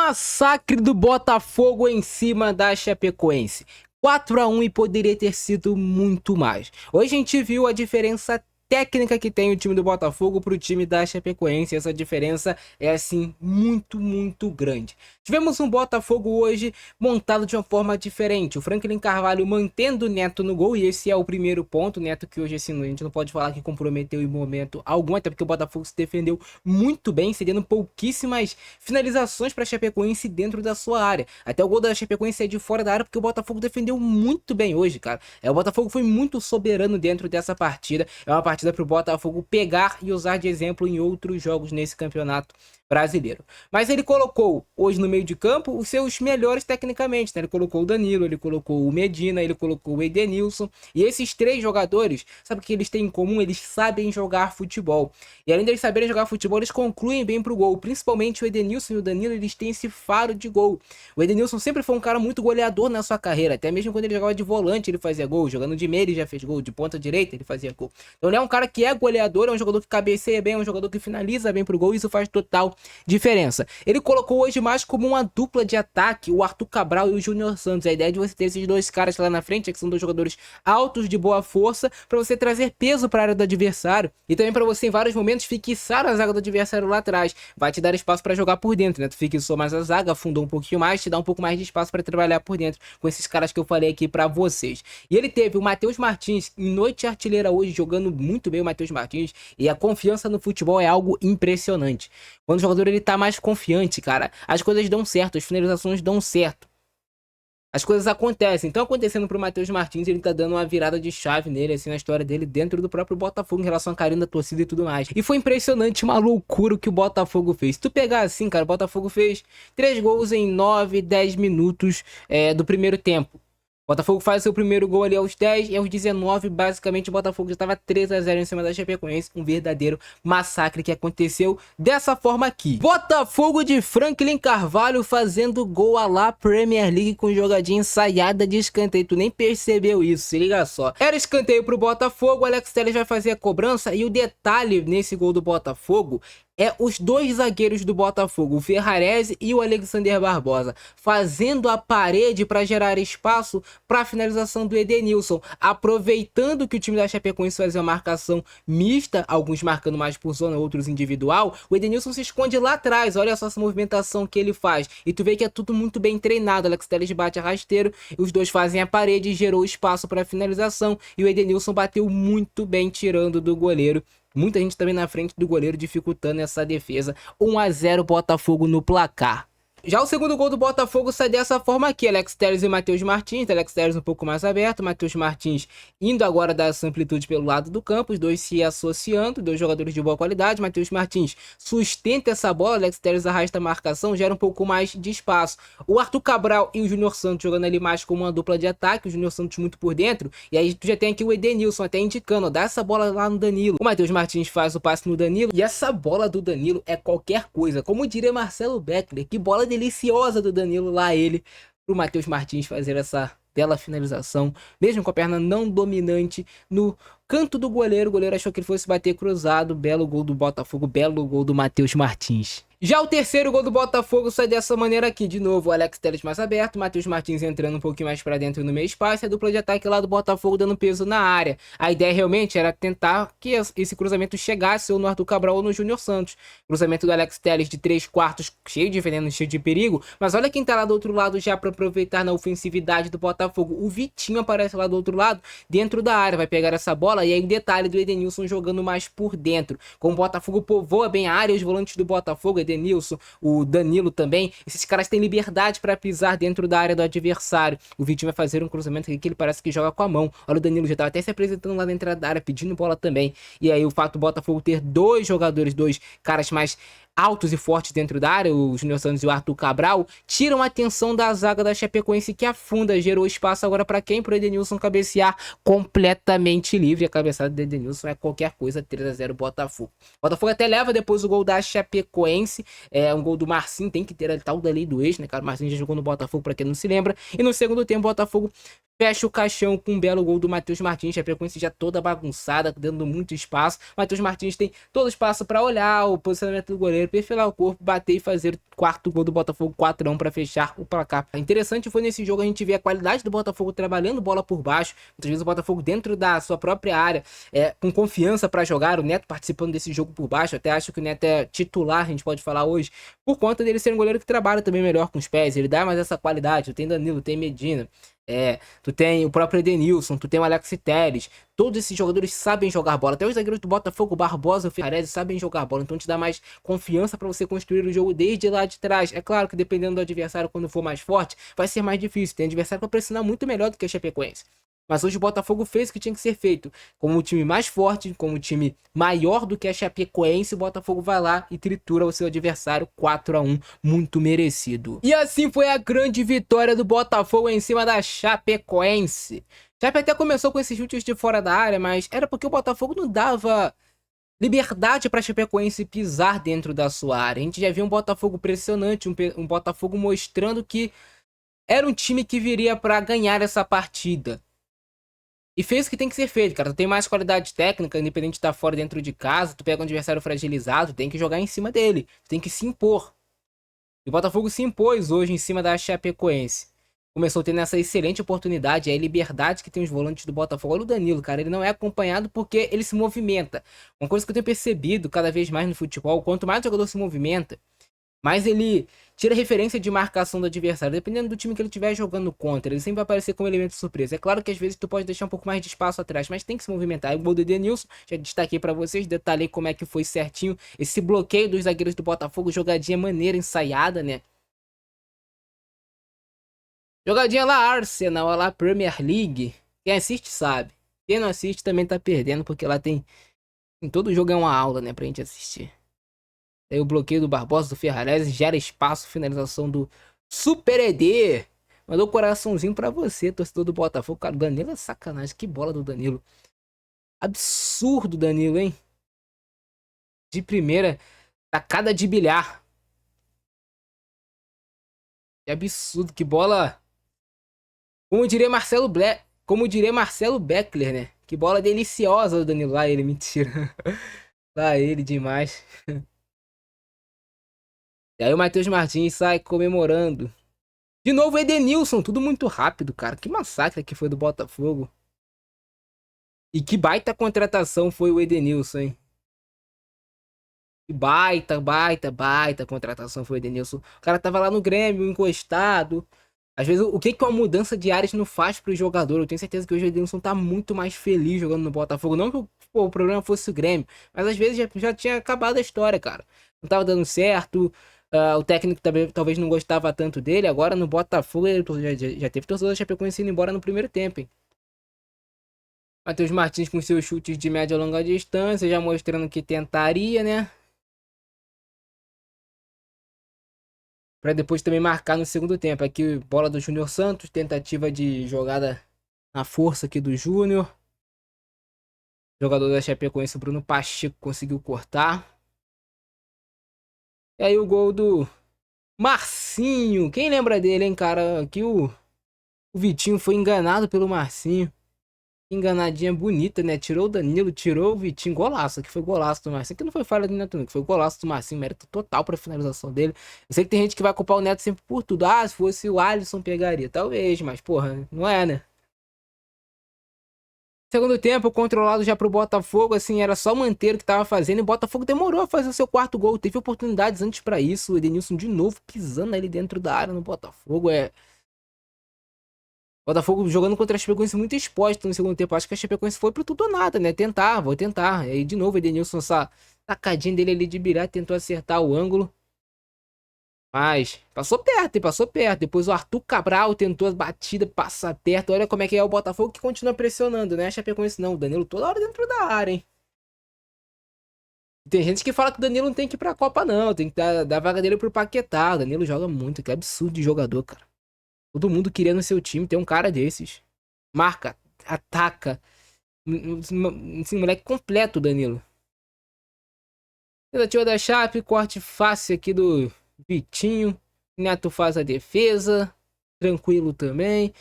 Massacre do Botafogo em cima da Chapecoense. 4-1 e poderia ter sido muito mais. Hoje a gente viu a diferença técnica que tem o time do Botafogo para o time da Chapecoense. Essa diferença é assim muito grande. Tivemos um Botafogo hoje montado de uma forma diferente. O Franklin Carvalho mantendo o Neto no gol, e esse é o primeiro ponto. O Neto que hoje assim, a gente não pode falar que comprometeu em momento algum, até porque o Botafogo se defendeu muito bem, cedendo pouquíssimas finalizações para a Chapecoense dentro da sua área. Até o gol da Chapecoense é de fora da área, porque o Botafogo defendeu muito bem hoje, cara. O Botafogo foi muito soberano dentro dessa partida. É uma partida para o Botafogo pegar e usar de exemplo em outros jogos nesse campeonato brasileiro. Mas ele colocou hoje no meio de campo os seus melhores tecnicamente, né? Ele colocou o Danilo, ele colocou o Medina, ele colocou o Edenilson, e esses três jogadores, sabe o que eles têm em comum? Eles sabem jogar futebol, e além de eles saberem jogar futebol, eles concluem bem pro gol. Principalmente o Edenilson e o Danilo, eles têm esse faro de gol. O Edenilson sempre foi um cara muito goleador na sua carreira, até mesmo quando ele jogava de volante ele fazia gol, jogando de meia ele já fez gol, de ponta direita ele fazia gol. Então ele é um cara que é goleador, é um jogador que cabeceia bem, é um jogador que finaliza bem pro gol, e isso faz total diferença. Ele colocou hoje mais como uma dupla de ataque o Arthur Cabral e o Júnior Santos. A ideia de você ter esses dois caras lá na frente, que são dois jogadores altos, de boa força, para você trazer peso para a área do adversário, e também para você em vários momentos fixar a zaga do adversário lá atrás. Vai te dar espaço para jogar por dentro, né? Tu fixou mais a zaga, afundou um pouquinho mais, te dá um pouco mais de espaço para trabalhar por dentro com esses caras que eu falei aqui para vocês. E ele teve o Matheus Martins em noite artilheira hoje, jogando muito bem o Matheus Martins, e a confiança no futebol é algo impressionante. Quando o jogador ele tá mais confiante, cara, as coisas dão certo, as finalizações dão certo. As coisas acontecem. Então, acontecendo pro Matheus Martins, ele tá dando uma virada de chave nele, assim, na história dele, dentro do próprio Botafogo, em relação a carinho da torcida e tudo mais. E foi impressionante, uma loucura o que o Botafogo fez. Se tu pegar assim, cara, o Botafogo fez 3 gols em 9, 10 minutos do primeiro tempo. O Botafogo faz seu primeiro gol ali aos 10 e aos 19, basicamente o Botafogo já estava 3-0 em cima da Chapecoense, um verdadeiro massacre que aconteceu dessa forma aqui. Botafogo de Franklin Carvalho fazendo gol à la Premier League com jogadinha ensaiada de escanteio, tu nem percebeu isso, se liga só. Era escanteio pro Botafogo, o Alex Telles vai fazer a cobrança, e o detalhe nesse gol do Botafogo é os dois zagueiros do Botafogo, o Ferrarese e o Alexander Barbosa, fazendo a parede para gerar espaço para a finalização do Edenilson, aproveitando que o time da Chapecoense fazia uma marcação mista, alguns marcando mais por zona, outros individual. O Edenilson se esconde lá atrás, olha só essa movimentação que ele faz, e tu vê que é tudo muito bem treinado. Alex Telles bate a rasteiro, e os dois fazem a parede, gerou espaço para a finalização, e o Edenilson bateu muito bem, tirando do goleiro. Muita gente também na frente do goleiro, dificultando essa defesa. 1-0 Botafogo no placar. Já o segundo gol do Botafogo sai dessa forma aqui, Alex Telles e Matheus Martins. Alex Telles um pouco mais aberto, Matheus Martins indo agora dar essa amplitude pelo lado do campo, os dois se associando, dois jogadores de boa qualidade. Matheus Martins sustenta essa bola, Alex Telles arrasta a marcação, gera um pouco mais de espaço. O Arthur Cabral e o Júnior Santos jogando ali mais como uma dupla de ataque, o Júnior Santos muito por dentro, e aí tu já tem aqui o Edenilson até indicando, ó, dá essa bola lá no Danilo. O Matheus Martins faz o passe no Danilo, e essa bola do Danilo é qualquer coisa, como diria Marcelo Beckler, que bola deliciosa do Danilo lá, ele pro Matheus Martins fazer essa bela finalização, mesmo com a perna não dominante no canto do goleiro. O goleiro achou que ele fosse bater cruzado. Belo gol do Botafogo, belo gol do Matheus Martins. Já o terceiro gol do Botafogo sai dessa maneira aqui, de novo o Alex Telles mais aberto, Matheus Martins entrando um pouquinho mais para dentro no meio espaço, e a dupla de ataque lá do Botafogo dando peso na área. A ideia realmente era tentar que esse cruzamento chegasse ou no Arthur Cabral ou no Júnior Santos. Cruzamento do Alex Telles de 3/4, cheio de veneno, cheio de perigo, mas olha quem tá lá do outro lado já para aproveitar na ofensividade do Botafogo. O Vitinho aparece lá do outro lado, dentro da área, vai pegar essa bola, e aí o detalhe do Edenilson jogando mais por dentro. Com o Botafogo povoa bem a área, os volantes do Botafogo, Edenilson, o Danilo também, esses caras têm liberdade para pisar dentro da área do adversário. O Vitinho vai fazer um cruzamento aqui que ele parece que joga com a mão. Olha, o Danilo já estava até se apresentando lá dentro da área, pedindo bola também. E aí o fato do Botafogo ter dois jogadores, dois caras mais altos e fortes dentro da área, o Júnior Santos e o Arthur Cabral, tiram a atenção da zaga da Chapecoense, que afunda, gerou espaço agora para quem? Pro Edenilson cabecear completamente livre. A cabeçada do Edenilson é qualquer coisa. 3-0 Botafogo. O Botafogo até leva depois o gol da Chapecoense, um gol do Marcinho, tem que ter a tal da lei do ex, né, cara? O Marcinho já jogou no Botafogo, para quem não se lembra, e no segundo tempo o Botafogo Fecha o caixão com um belo gol do Matheus Martins. A Chapecoense já toda bagunçada, dando muito espaço. Matheus Martins tem todo espaço para olhar o posicionamento do goleiro, perfilar o corpo, bater e fazer o quarto gol do Botafogo, 4-1 para fechar o placar. Interessante foi nesse jogo a gente ver a qualidade do Botafogo trabalhando bola por baixo. Muitas vezes o Botafogo dentro da sua própria área, com confiança para jogar. O Neto participando desse jogo por baixo. Até acho que o Neto é titular, a gente pode falar hoje, por conta dele ser um goleiro que trabalha também melhor com os pés. Ele dá mais essa qualidade. Tem Danilo, tem Medina. Tu tem o próprio Edenilson, tu tem o Alex Telles. Todos esses jogadores sabem jogar bola. Até os zagueiros do Botafogo, Barbosa e o Ferrarese, sabem jogar bola. Então te dá mais confiança para você construir o jogo desde lá de trás. É claro que dependendo do adversário, quando for mais forte, vai ser mais difícil. Tem adversário para pressionar muito melhor do que a Chapecoense. Mas hoje o Botafogo fez o que tinha que ser feito. Como o time mais forte, como o time maior do que a Chapecoense, o Botafogo vai lá e tritura o seu adversário 4-1, muito merecido. E assim foi a grande vitória do Botafogo em cima da Chapecoense. Chape até começou com esses chutes de fora da área, mas era porque o Botafogo não dava liberdade para a Chapecoense pisar dentro da sua área. A gente já viu um Botafogo pressionante, um Botafogo mostrando que era um time que viria para ganhar essa partida. E fez o que tem que ser feito, cara. Tu tem mais qualidade técnica, independente de estar fora ou dentro de casa. Tu pega um adversário fragilizado, tem que jogar em cima dele. Tu tem que se impor. E o Botafogo se impôs hoje em cima da Chapecoense. Começou tendo essa excelente oportunidade, a liberdade que tem os volantes do Botafogo. Olha o Danilo, cara, ele não é acompanhado porque ele se movimenta. Uma coisa que eu tenho percebido cada vez mais no futebol, quanto mais o jogador se movimenta, mais ele tira referência de marcação do adversário. Dependendo do time que ele estiver jogando contra, ele sempre vai aparecer como elemento surpresa. É claro que às vezes tu pode deixar um pouco mais de espaço atrás, mas tem que se movimentar. E o gol do Edenilson, já destaquei pra vocês, detalhei como é que foi certinho esse bloqueio dos zagueiros do Botafogo, jogadinha maneira, ensaiada, né? Jogadinha lá Arsenal, lá Premier League. Quem assiste sabe. Quem não assiste também tá perdendo, porque lá tem... Em todo jogo é uma aula, né, pra gente assistir. Aí o bloqueio do Barbosa, do Ferrarese, gera espaço, finalização do Super ED. Mandou coraçãozinho pra você, torcedor do Botafogo. Cara, o Danilo é sacanagem. Que bola do Danilo. Absurdo, Danilo, hein? De primeira, tacada de bilhar. Que absurdo, que bola. Como diria Marcelo Beckler, né? Que bola deliciosa do Danilo. Lá ele, mentira. Lá ele demais. E aí o Matheus Martins sai comemorando. De novo, Edenilson, tudo muito rápido, cara. Que massacre que foi do Botafogo. E que baita contratação foi o Edenilson, hein? Que baita contratação foi o Edenilson. O cara tava lá no Grêmio, encostado. Às vezes, o que que uma mudança de áreas não faz pro jogador? Eu tenho certeza que hoje o Edenilson tá muito mais feliz jogando no Botafogo. Não que o problema fosse o Grêmio, mas às vezes já tinha acabado a história, cara. Não tava dando certo. O técnico também, talvez não gostava tanto dele. Agora no Botafogo ele já teve torcedor da Chapecoense indo embora no primeiro tempo, hein? Matheus Martins com seus chutes de média e longa distância, já mostrando que tentaria, né? Para depois também marcar no segundo tempo. Aqui bola do Júnior Santos, tentativa de jogada na força aqui do Júnior. Jogador da Chapecoense, Bruno Pacheco, conseguiu cortar. E aí o gol do Marcinho. Quem lembra dele, hein, cara? Aqui o Vitinho foi enganado pelo Marcinho. Enganadinha bonita, né? Tirou o Danilo, tirou o Vitinho. Golaço, que foi golaço do Marcinho. Que não foi falha do Neto, não. Que foi golaço do Marcinho. Mérito total pra finalização dele. Eu sei que tem gente que vai culpar o Neto sempre por tudo. Ah, se fosse o Alisson pegaria. Talvez, mas porra, não é, né? Segundo tempo, controlado já pro Botafogo, assim, era só manter o que tava fazendo. E o Botafogo demorou a fazer o seu quarto gol. Teve oportunidades antes pra isso. O Edenilson de novo pisando ali dentro da área no Botafogo. Botafogo jogando contra a Chapecoense muito exposto no segundo tempo. Acho que a Chapecoense foi pro tudo ou nada, né? Tentar, vou tentar. E aí de novo o Edenilson, essa tacadinha dele ali de birar, tentou acertar o ângulo. Mas passou perto, passou perto. Depois o Arthur Cabral tentou a batida, passar perto. Olha como é que é o Botafogo que continua pressionando, né? A Chapecoense não. O Danilo toda hora dentro da área, hein? Tem gente que fala que o Danilo não tem que ir pra Copa, não. Tem que dar a vaga dele pro Paquetá. O Danilo joga muito. Que absurdo de jogador, cara. Todo mundo queria no seu time ter um cara desses. Marca, ataca. Esse moleque completo, Danilo. Tentativa da Chape, corte fácil aqui do Vitinho. Neto faz a defesa. Tranquilo também.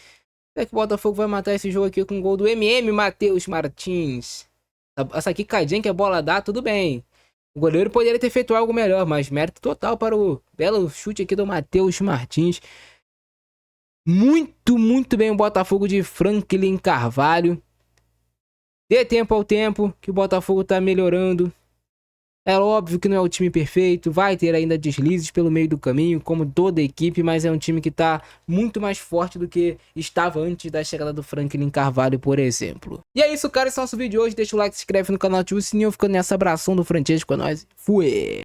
É que o Botafogo vai matar esse jogo aqui com o gol do MM Matheus Martins. Essa quicadinha que a bola dá, tudo bem. O goleiro poderia ter feito algo melhor, mas mérito total para o belo chute aqui do Matheus Martins. Muito, muito bem o Botafogo de Franklin Carvalho. Dê tempo ao tempo, que o Botafogo tá melhorando. É óbvio que não é o time perfeito, vai ter ainda deslizes pelo meio do caminho, como toda equipe, mas é um time que tá muito mais forte do que estava antes da chegada do Franklin Carvalho, por exemplo. E é isso, cara, esse é o nosso vídeo de hoje. Deixa o like, se inscreve no canal, ativa o sininho, ficando nessa abração do Francesco com nós. Fui!